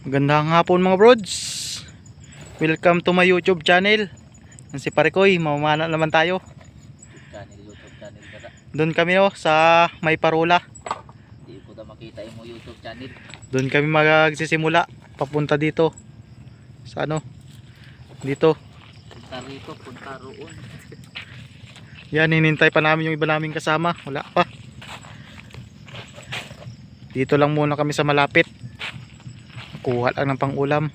Magandang hapon mga brods. Welcome to my YouTube channel. Yan si Parekoy, mamamana naman tayo. YouTube channel kada. Doon kami sa may Parula. Di ko na makita yung YouTube channel. Doon kami magsisimula papunta dito. Sa ano? Dito. Punta rito, punta roon. Yan, hinintay pa namin yung iba naming kasama. Wala pa. Dito lang muna kami sa malapit. Kuha lang ng pang-ulam.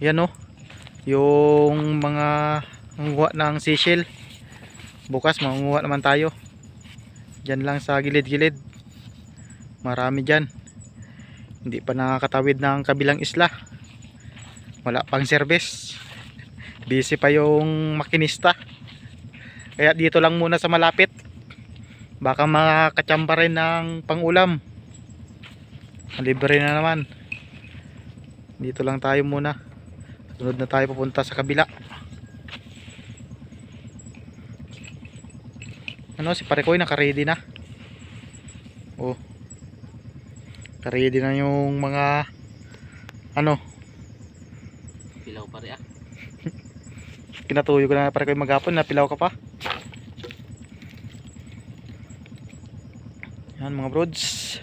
Yan oh. Yung mga manguha ng seashell. Bukas manguha naman tayo. Diyan lang sa gilid-gilid. Marami dyan. Hindi pa nakakatawid ng kabilang isla. Wala pang service. Busy pa yung makinista. Kaya dito lang muna sa malapit. Baka makakatsamba rin ng pang-ulam. Libre na naman. Dito lang tayo muna. Sunod na tayo pupunta sa kabila. Ano, si Parekoy naka-ready na. Oh. Naka-ready na yung mga ano. Pilaw pa rin ah. Kinatuyo ko na Parekoy maghapon. Napilaw ka pa. Yan mga brods.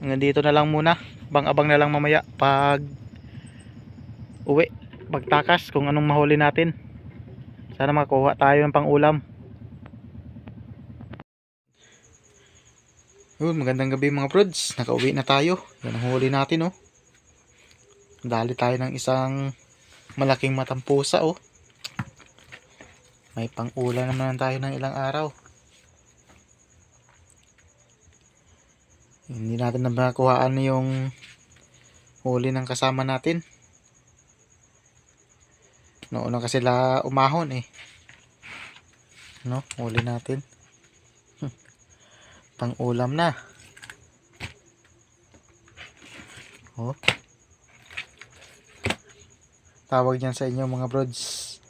Hanggang dito na lang muna. Abang-abang na lang mamaya pag uwi, pagtakas kung anong mahuli natin. Sana makakuha tayo ng pang-ulam. Magandang gabi mga brods. Nakauwi na tayo. Yan ang huli natin oh. Dali tayo ng isang malaking matampusa oh. May pang-ulam naman tayo ng ilang araw. Hindi natin na makakuhaan yung huli ng kasama natin. Noon kasi sila umahon eh. No, huli natin. Pang-ulam na. Oh. Tawag niyan sa inyo mga brods.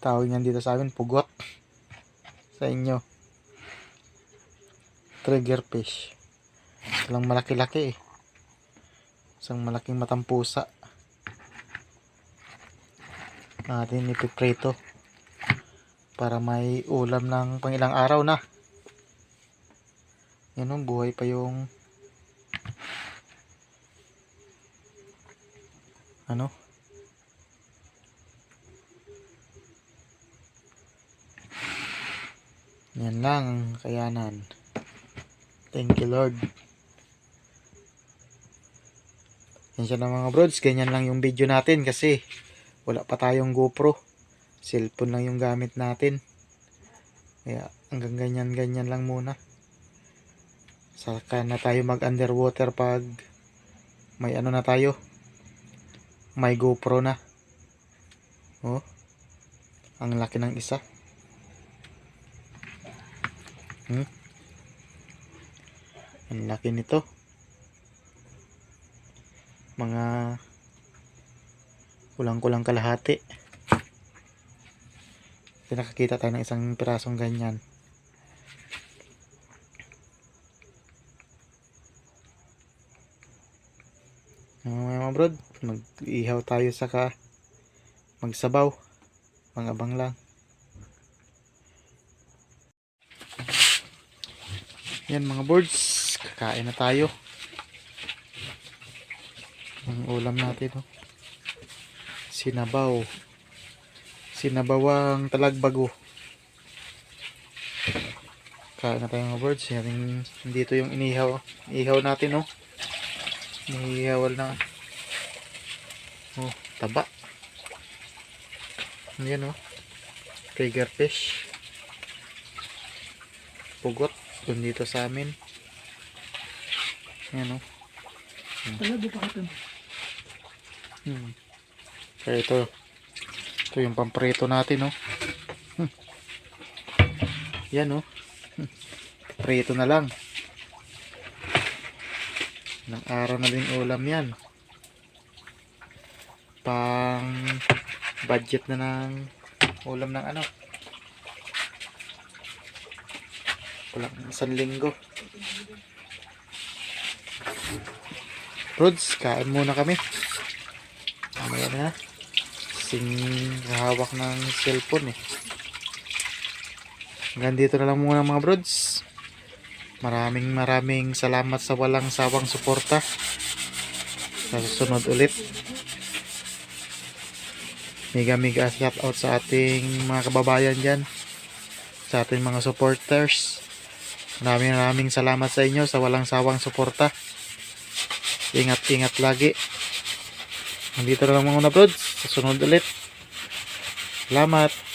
Tawag niyan dito sa amin pugot. Sa inyo trigger fish. Walang malaki-laki eh. Isang malaking matampusa. Natin ipiprito para may ulam ng pangilang araw na. Yan o, buhay pa yung ano. Yan lang ang kayanan. Thank you Lord. Yan siya na mga brods. Ganyan lang yung video natin kasi wala pa tayong GoPro. Cellphone lang yung gamit natin. Kaya hanggang ganyan lang muna. Saka na tayo mag underwater pag may ano na tayo. May GoPro na. Oh. Ang laki ng isa. Ang laki nito. Mga kulang-kulang kalahati. Kasi nakakita tayo ng isang pirasong ganyan. Mga brod, mag-ihaw tayo saka magsabaw. Pang-abang lang. Yan mga birds, kakain na tayo. Ang ulam natin oh. Sinabaw. Sinabawang talagbago. Kain na tayo mga birds. Yan, dito yung inihaw. Ihaw natin oh. Nihihawal na. Oh, taba. Yan oh. Trigger fish. Pugot. Dun dito sa amin. Yan oh. Kaya ito yung pamprito natin oh. Yan oh. Prito na lang. Ilang araw na din ulam yan. Pang budget na ng ulam ng ano. Kulang isang linggo. Brods, kain muna kami. Mamaya na. Sing hawak ng cellphone eh. Hanggang dito na lang muna mga brods. Maraming salamat sa walang sawang suporta. Sa susunod ulit. Mega shout out sa ating mga kababayan dyan. Sa ating mga supporters. Maraming salamat sa inyo sa walang sawang suporta. Ingat lagi. Nandito na lang mga brods. Sa sunod ulit. Salamat.